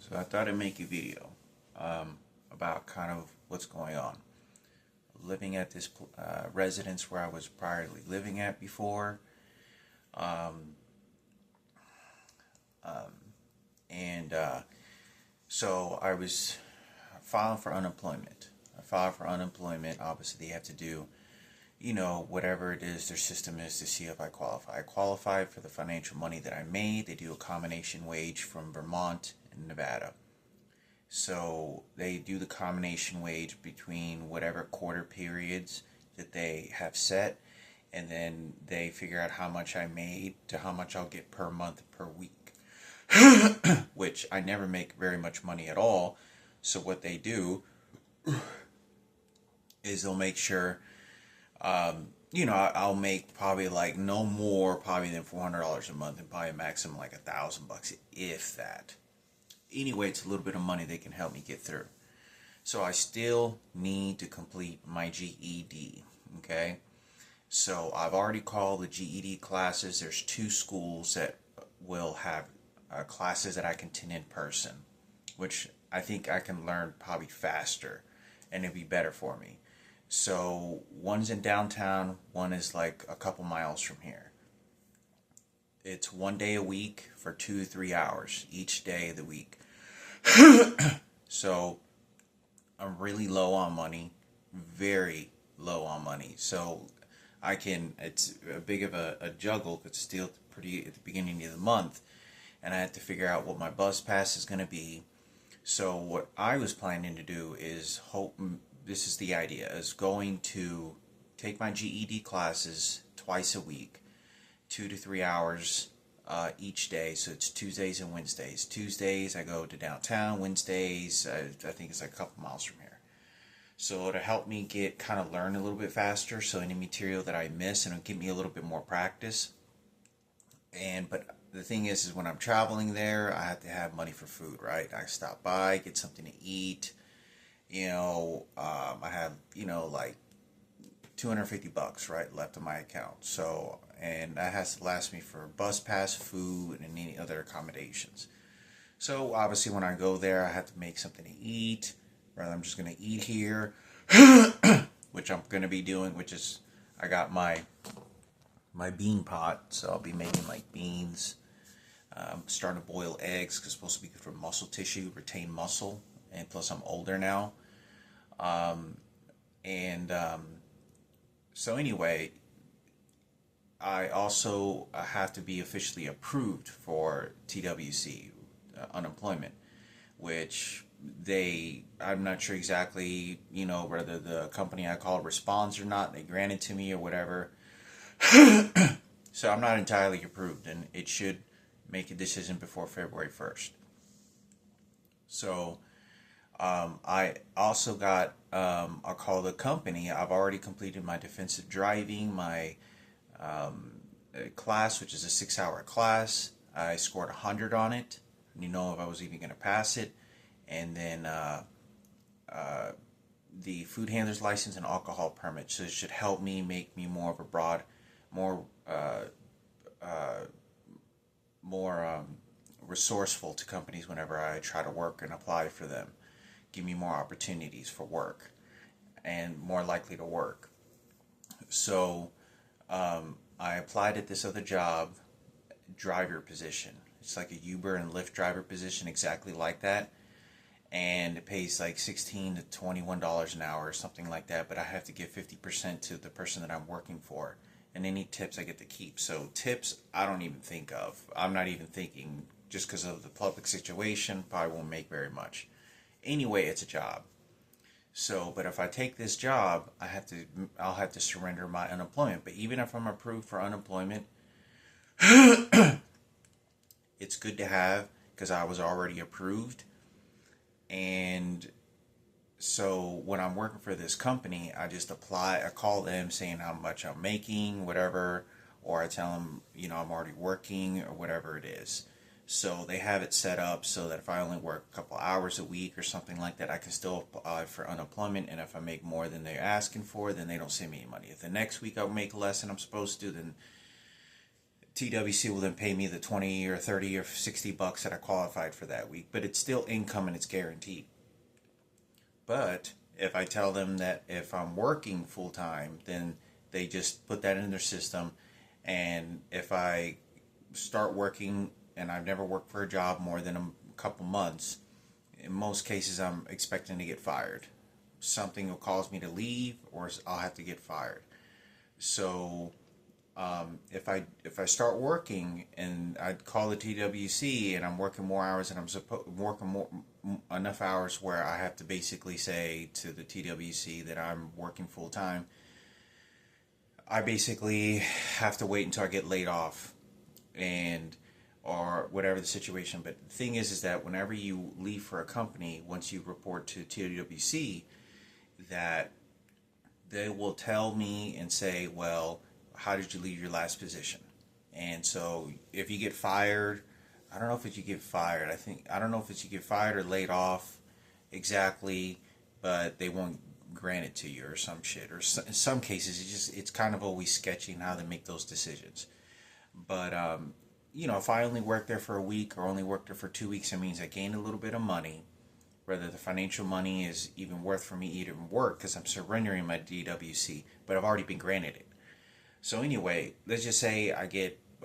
So I thought I'd make a video about kind of what's going on. Living at this residence where I was priorly living at before. Um, and so I was filing for unemployment. I filed for unemployment. Obviously, they have to do, whatever it is their system is to see if I qualify. I qualified for the financial money that I made. They do a combination wage from Vermont and Nevada. So they do the combination wage between whatever quarter periods that they have set, and then they figure out how much I made to how much I'll get per month per week, which I never make very much money at all. So what they do is they'll make sure, I'll make probably like no more probably than $400 a month, and probably a maximum like $1,000, if that. Anyway, it's a little bit of money they can help me get through. So I still need to complete my GED, okay? So I've already called the GED classes. There's 2 schools that will have classes that I can attend in person, which I think I can learn probably faster, and it'd be better for me. So one's in downtown, one is like a couple miles from here. It's 1 day a week for 2 to 3 hours each day of the week. So I'm really low on money, very low on money. So it's a big of a juggle. It's still pretty at the beginning of the month, and I have to figure out what my bus pass is going to be. So what I was planning to do is this is the idea, is going to take my GED classes twice a week, 2 to 3 hours each day. So it's Tuesdays and Wednesdays. Tuesdays I go to downtown. Wednesdays I think it's like a couple miles from here. So it'll help me kind of learn a little bit faster. So any material that I miss, and it'll give me a little bit more practice. But the thing is when I'm traveling there, I have to have money for food, right? I stop by, get something to eat. I have like $250, right, left in my account. So, and that has to last me for bus pass, food, and any other accommodations. So obviously when I go there, I have to make something to eat, rather I'm just going to eat here, which I'm going to be doing, which is I got my bean pot, so I'll be making like beans. I'm starting to boil eggs because it's supposed to be good for muscle tissue, retain muscle, and plus I'm older now. So anyway, I also have to be officially approved for TWC, unemployment, which I'm not sure exactly, whether the company I called responds or not. They grant it to me or whatever. So I'm not entirely approved, and it should make a decision before February 1st. So I also got, I'll call the company. I've already completed my defensive driving, my class, which is a 6-hour class. I scored 100 on it. I didn't know if I was even going to pass it. And then the food handler's license and alcohol permit. So it should help me, make me more of a broad, more resourceful to companies whenever I try to work and apply for them. Give me more opportunities for work and more likely to work. So I applied at this other job, driver position. It's like a Uber and Lyft driver position, exactly like that. And it pays like $16 to $21 an hour or something like that. But I have to give 50% to the person that I'm working for. And any tips I get to keep. So tips I don't even think of. I'm not even thinking, just because of the public situation, probably won't make very much. Anyway, it's a job. So, but if I take this job, I'll have to surrender my unemployment. But even if I'm approved for unemployment, it's good to have because I was already approved. And so when I'm working for this company, I just apply. I call them saying how much I'm making, whatever, or I tell them, I'm already working or whatever it is. So they have it set up so that if I only work a couple hours a week or something like that, I can still apply for unemployment. And if I make more than they're asking for, then they don't send me any money. If the next week I make less than I'm supposed to, then TWC will then pay me the 20 or 30 or $60 that I qualified for that week, but it's still income and it's guaranteed. But if I tell them that if I'm working full time, then they just put that in their system. And if I start working and I've never worked for a job more than a couple months, in most cases I'm expecting to get fired. Something will cause me to leave, or I'll have to get fired. So if I start working and I call the TWC and I'm working more hours and I'm working more enough hours where I have to basically say to the TWC that I'm working full time, I basically have to wait until I get laid off, and or whatever the situation. But the thing is that whenever you leave for a company, once you report to TWC, that they will tell me and say, well, how did you leave your last position? And so if you get fired, I don't know if it's you get fired. I don't know if it's you get fired or laid off exactly, but they won't grant it to you or some shit. Or in some cases, it's kind of always sketchy in how they make those decisions. But if I only work there for a week or only work there for 2 weeks, it means I gained a little bit of money. Whether the financial money is even worth for me to even work because I'm surrendering my DWC, but I've already been granted it. So anyway, let's just say I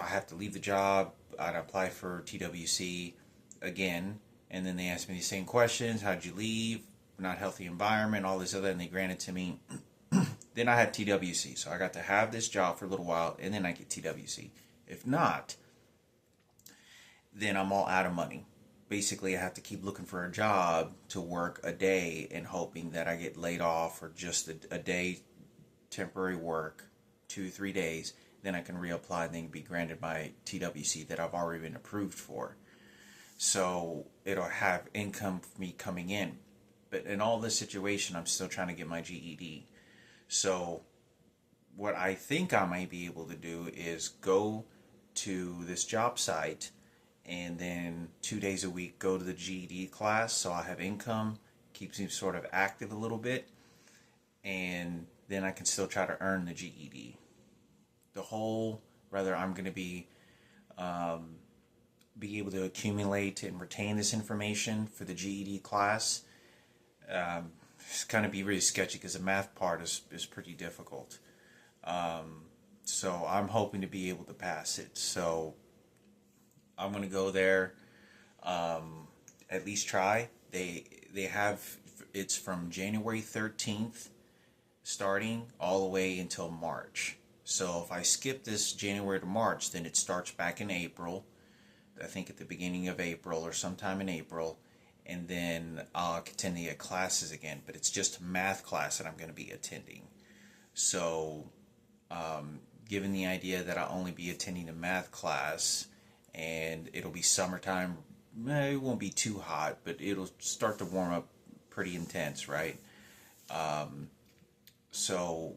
have to leave the job. I'd apply for TWC again, and then they ask me the same questions. How'd you leave? Not healthy environment, all this other, and they grant it to me. Then I had TWC. So I got to have this job for a little while, and then I get TWC. If not, then I'm all out of money. Basically, I have to keep looking for a job to work a day and hoping that I get laid off, or just a day temporary work, 2-3 days. Then I can reapply and then be granted my TWC that I've already been approved for. So it'll have income for me coming in. But in all this situation, I'm still trying to get my GED. So what I think I might be able to do is go to this job site and then 2 days a week go to the GED class, so I have income, keeps me sort of active a little bit, and then I can still try to earn the GED. I'm going to be able to accumulate and retain this information for the GED class. It's going to be really sketchy because the math part is pretty difficult. So I'm hoping to be able to pass it. So I'm going to go there, at least try. They have, it's from January 13th starting all the way until March. So if I skip this January to March, then it starts back in April. I think at the beginning of April or sometime in April. And then I'll continue to get classes again. But it's just a math class that I'm going to be attending. So given the idea that I'll only be attending a math class and it'll be summertime, it won't be too hot, but it'll start to warm up pretty intense, right? So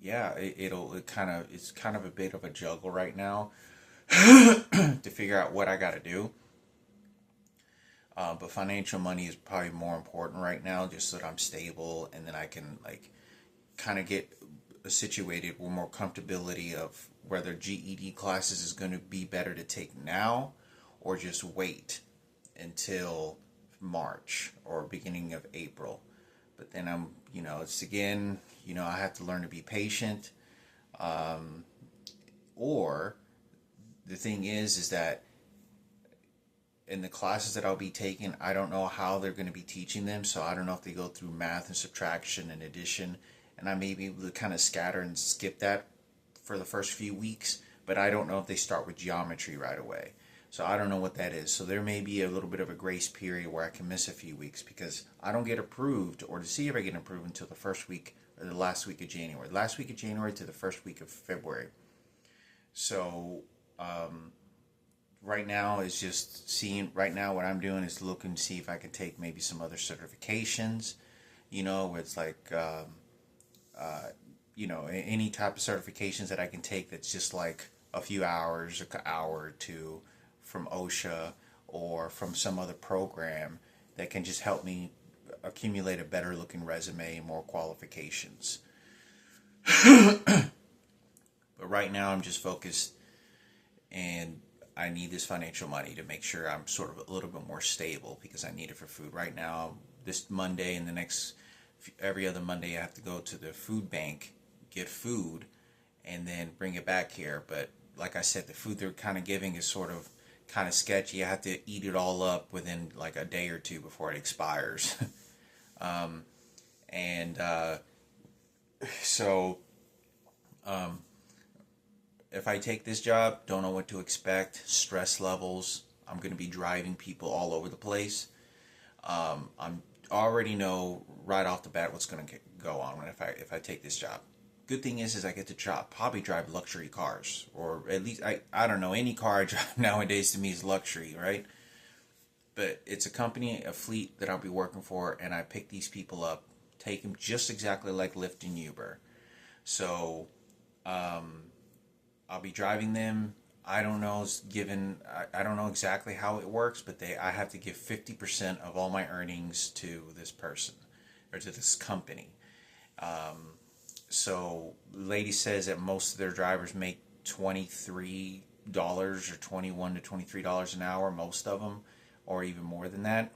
yeah, it's kind of a bit of a juggle right now to figure out what I got to do. But financial money is probably more important right now, just so that I'm stable and then I can kind of get situated with more comfortability of whether GED classes is going to be better to take now or just wait until March or beginning of April. But then it's again, I have to learn to be patient. Or the thing is that in the classes that I'll be taking, I don't know how they're going to be teaching them. So I don't know if they go through math and subtraction and addition. And I may be able to kind of scatter and skip that for the first few weeks. But I don't know if they start with geometry right away. So I don't know what that is. So there may be a little bit of a grace period where I can miss a few weeks because I don't get approved or to see if I get approved until the first week or the last week of January. Last week of January to the first week of February. So right now is just seeing, right now what I'm doing is looking to see if I can take maybe some other certifications, where it's like, any type of certifications that I can take that's just like a few hours, an hour or two from OSHA or from some other program that can just help me accumulate a better looking resume, more qualifications. But right now I'm just focused and I need this financial money to make sure I'm sort of a little bit more stable because I need it for food. Right now, this Monday and the next, every other Monday, I have to go to the food bank, get food, and then bring it back here. But like I said, the food they're kind of giving is sort of kind of sketchy. I have to eat it all up within like a day or two before it expires. And so if I take this job, don't know what to expect, stress levels. I'm going to be driving people all over the place. I'm already know right off the bat what's going to go on if I take this job. Good thing is I get to probably drive luxury cars, or at least I don't know, any car I drive nowadays to me is luxury, right? But it's a company, a fleet that I'll be working for, and I pick these people up, take them just exactly like Lyft and Uber. So I'll be driving them. I don't know, I don't know exactly how it works, but I have to give 50% of all my earnings to this person or to this company. So lady says that most of their drivers make $23 or $21 to $23 an hour, most of them, or even more than that.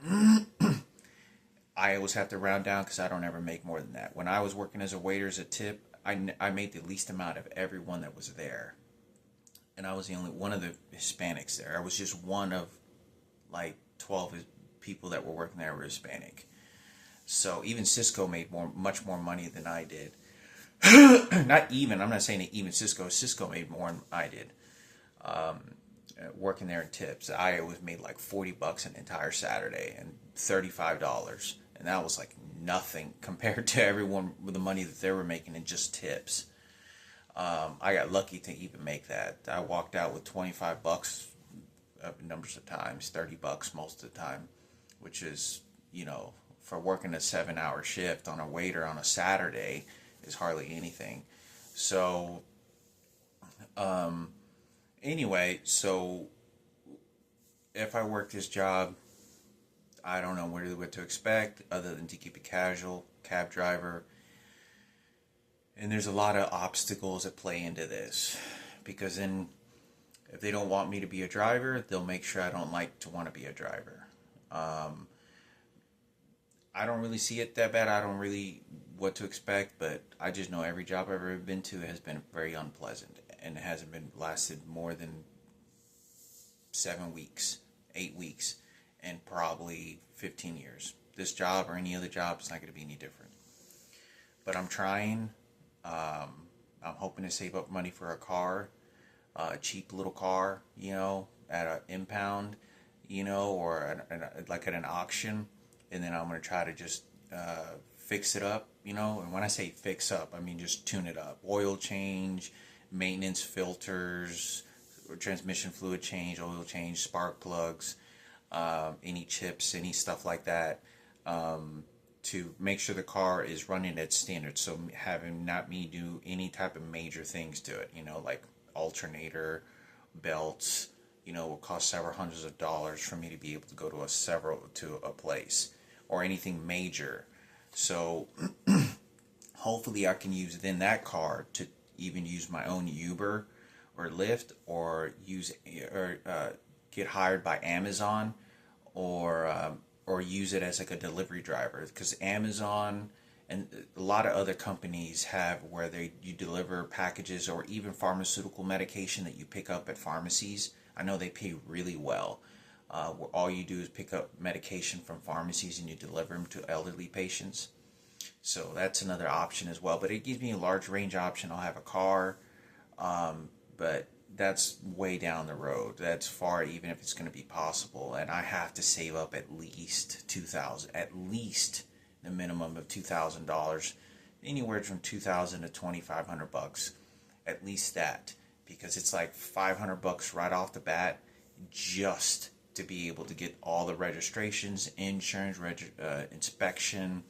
I always have to round down because I don't ever make more than that. When I was working as a waiter as a tip, I made the least amount of everyone that was there. And I was the only one of the Hispanics there. I was just one of like 12 people that were working there were Hispanic. So even Cisco made much more money than I did. Not even, I'm not saying that even Cisco made more than I did. Working there in tips, I always made like $40 an entire Saturday and $35. And that was like nothing compared to everyone with the money that they were making in just tips. I got lucky to even make that. I walked out with $25 numbers of times, $30 most of the time, which is, for working a 7-hour shift on a waiter on a Saturday is hardly anything. So, anyway, so if I work this job, I don't know what to expect other than to keep it casual, cab driver. And there's a lot of obstacles that play into this, because then if they don't want me to be a driver, they'll make sure I don't like to want to be a driver. I don't really see it that bad. I don't really what to expect, but I just know every job I've ever been to has been very unpleasant, and it hasn't been lasted more than 7 weeks, 8 weeks, and probably 15 years. This job or any other job is not going to be any different. But I'm trying. I'm hoping to save up money for a car, a cheap little car, at an impound, or like at an auction, and then I'm going to try to just fix it up, and when I say fix up, I mean just tune it up. Oil change, maintenance, filters, transmission fluid change, oil change, spark plugs, any chips, any stuff like that, to make sure the car is running at standard. So having not me do any type of major things to it, like alternator, belts, will cost several hundreds of dollars for me to be able to go to a place, or anything major. So hopefully I can use then that car to even use my own Uber or Lyft, or get hired by Amazon, or use it as like a delivery driver, because Amazon and a lot of other companies have where you deliver packages, or even pharmaceutical medication that you pick up at pharmacies. I know they pay really well. Where all you do is pick up medication from pharmacies and you deliver them to elderly patients. So that's another option as well. But it gives me a large range option. I'll have a car, but that's way down the road. That's far, even if it's going to be possible. And I have to save up at least $2,000, at least the minimum of $2,000, anywhere from $2,000 to $2,500, at least that, because it's like $500 right off the bat just to be able to get all the registrations, insurance, inspection,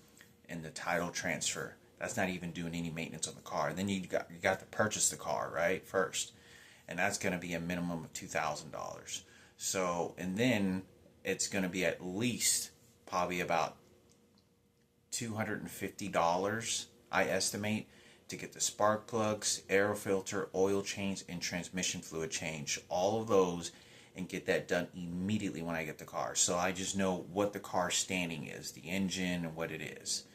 and the title transfer. That's not even doing any maintenance on the car. And then you got to purchase the car, right, first. And that's going to be a minimum of $2,000. So, and then it's going to be at least probably about $250, I estimate, to get the spark plugs, air filter, oil change, and transmission fluid change. All of those, and get that done immediately when I get the car. So I just know what the car's standing is, the engine, and what it is.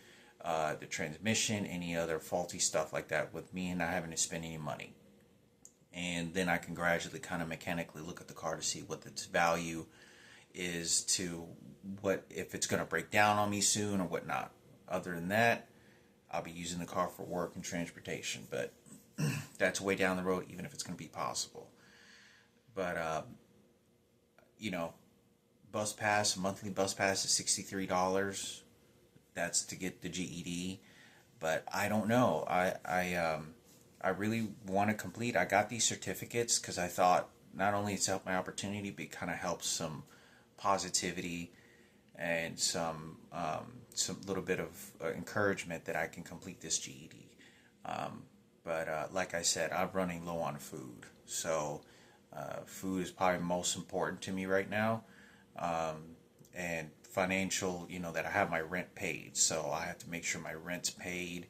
The transmission, any other faulty stuff like that, with me and not having to spend any money. And then I can gradually kind of mechanically look at the car to see what its value is, to what if it's going to break down on me soon or whatnot. Other than that, I'll be using the car for work and transportation, but that's way down the road, even if it's going to be possible. But you know, bus pass, monthly bus pass is $63. That's to get the GED. But I don't know. I really want to complete. I got these certificates because I thought not only it's helped my opportunity, but it kind of helps some positivity and some little bit of encouragement that I can complete this GED. But like I said, I'm running low on food, so food is probably most important to me right now, and financial. That I have my rent paid, so I have to make sure my rent's paid,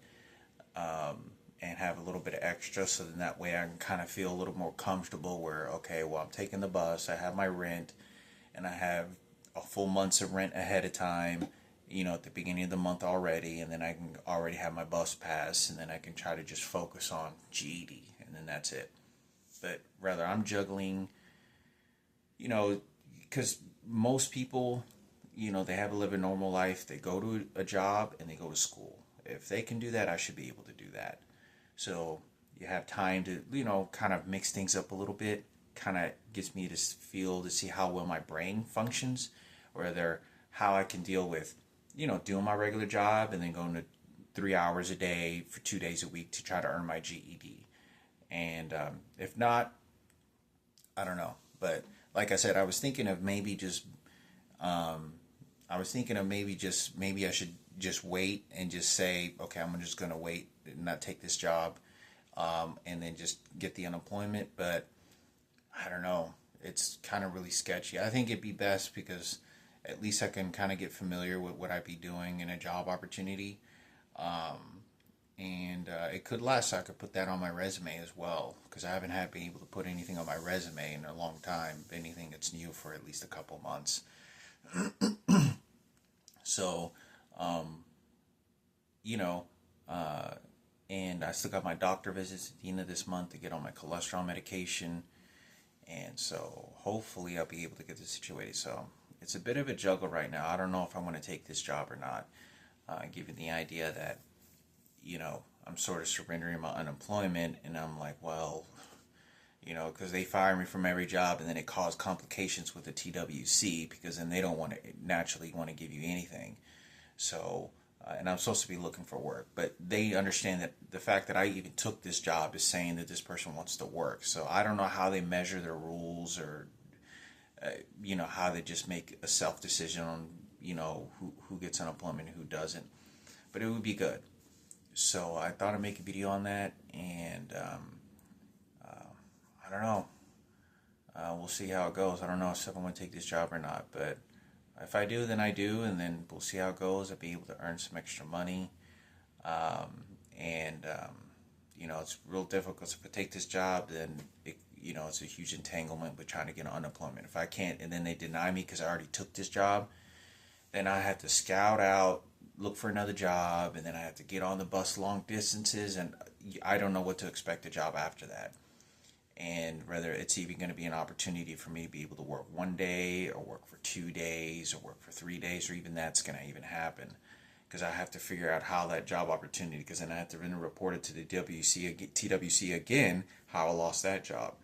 and have a little bit of extra, so then that way I can kind of feel a little more comfortable. Where okay, well, I'm taking the bus, I have my rent, and I have a full month's of rent ahead of time, at the beginning of the month already, and then I can already have my bus pass, and then I can try to just focus on GED, and then that's it. But rather, I'm juggling, because most people, they have to live a normal life. They go to a job and they go to school. If they can do that, I should be able to do that. So you have time to, kind of mix things up a little bit. Kind of gets me to feel to see how well my brain functions, or how I can deal with, doing my regular job and then going to 3 hours a day for 2 days a week to try to earn my GED. And if not, I don't know. But like I said, I was thinking of maybe maybe I should just wait and just say, okay, I'm just going to wait and not take this job, and then just get the unemployment. But I don't know. It's kind of really sketchy. I think it'd be best because at least I can kind of get familiar with what I'd be doing in a job opportunity. And it could last. So I could put that on my resume as well, because I haven't been able to put anything on my resume in a long time. Anything that's new for at least a couple months. So, and I still got my doctor visits at the end of this month to get on my cholesterol medication. And so hopefully I'll be able to get this situated. So it's a bit of a juggle right now. I don't know if I want to take this job or not. Given the idea that, I'm sort of surrendering my unemployment, and I'm like, well, because they fire me from every job, and then it caused complications with the TWC, because then they don't naturally want to give you anything. So, and I'm supposed to be looking for work, but they understand that the fact that I even took this job is saying that this person wants to work. So I don't know how they measure their rules, or, how they just make a self decision on, who gets unemployment and who doesn't. But it would be good. So I thought I'd make a video on that, and I don't know. We'll see how it goes. I don't know if I'm going to take this job or not, but if I do, then I do, and then we'll see how it goes. I'll be able to earn some extra money, and it's real difficult. If I take this job, then it's a huge entanglement with trying to get unemployment. If I can't, and then they deny me because I already took this job, then I have to scout out, look for another job, and then I have to get on the bus long distances, and I don't know what to expect a job after that. And whether it's even going to be an opportunity for me to be able to work 1 day, or work for 2 days, or work for 3 days, or even that's going to even happen. Because I have to figure out how that job opportunity, because then I have to then report it to the TWC again, how I lost that job,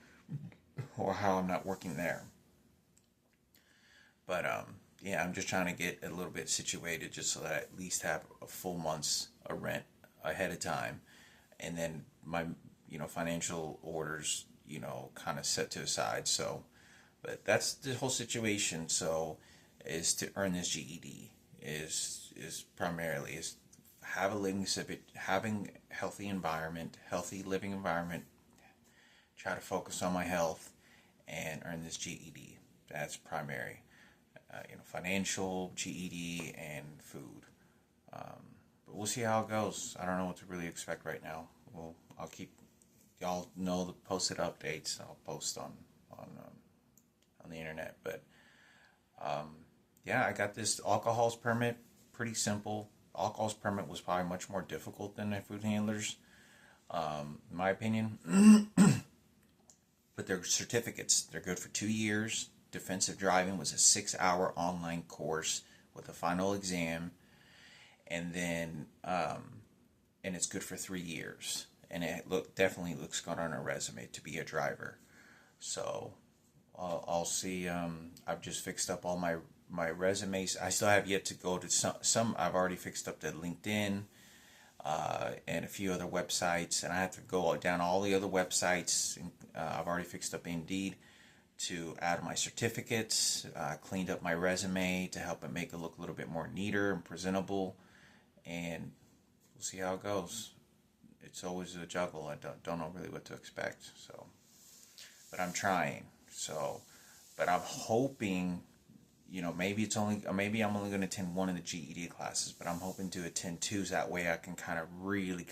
or how I'm not working there. But yeah, I'm just trying to get a little bit situated, just so that I at least have a full month's of rent ahead of time, and then my financial orders kind of set to the side. So, but that's the whole situation. So, is to earn this GED is primarily is having healthy living environment, try to focus on my health, and earn this GED. That's primary. Financial, GED, and food. But we'll see how it goes. I don't know what to really expect right now. I'll keep y'all know the posted updates. I'll post on on the internet. But yeah, I got this alcohol's permit. Pretty simple. Alcohol's permit was probably much more difficult than the food handlers, in my opinion. But their certificates, they're good for 2 years. Defensive driving was a 6-hour online course with a final exam, and then and it's good for 3 years. And it definitely looks good on a resume to be a driver. So I'll see. I've just fixed up all my resumes. I still have yet to go to some. I've already fixed up the LinkedIn and a few other websites, and I have to go down all the other websites. I've already fixed up Indeed to add my certificates, cleaned up my resume to help it make it look a little bit more neater and presentable, and we'll see how it goes. It's always a juggle. I don't know really what to expect. So, but I'm trying. So, but I'm hoping, maybe I'm only going to attend one of the GED classes, but I'm hoping to attend two, so that way I can really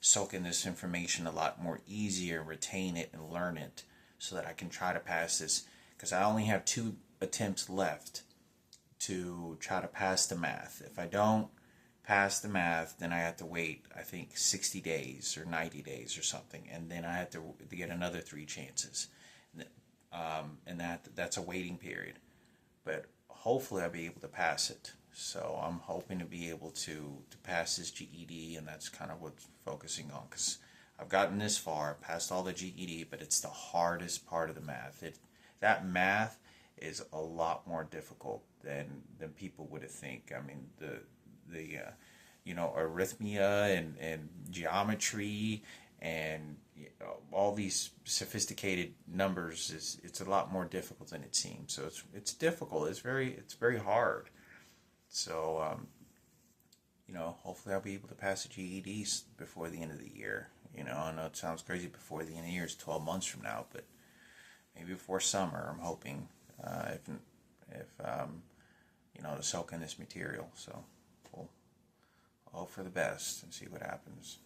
soak in this information a lot more easier, retain it and learn it, so that I can try to pass this, because I only have 2 attempts left to try to pass the math. If I don't pass the math, then I have to wait, I think, 60 days or 90 days or something, and then I have to get another 3 chances. And that's a waiting period. But hopefully I'll be able to pass it. So I'm hoping to be able to pass this GED, and that's kind of what's focusing on, because I've gotten this far, passed all the GED, but it's the hardest part of the math. That math is a lot more difficult than people would think. I mean, the arithmetia and geometry and all these sophisticated numbers it's a lot more difficult than it seems. So it's difficult. It's very hard. So hopefully I'll be able to pass the GEDs before the end of the year. I know it sounds crazy. Before the end of the year is 12 months from now, but maybe before summer. I'm hoping if to soak in this material. So we'll hope for the best and see what happens.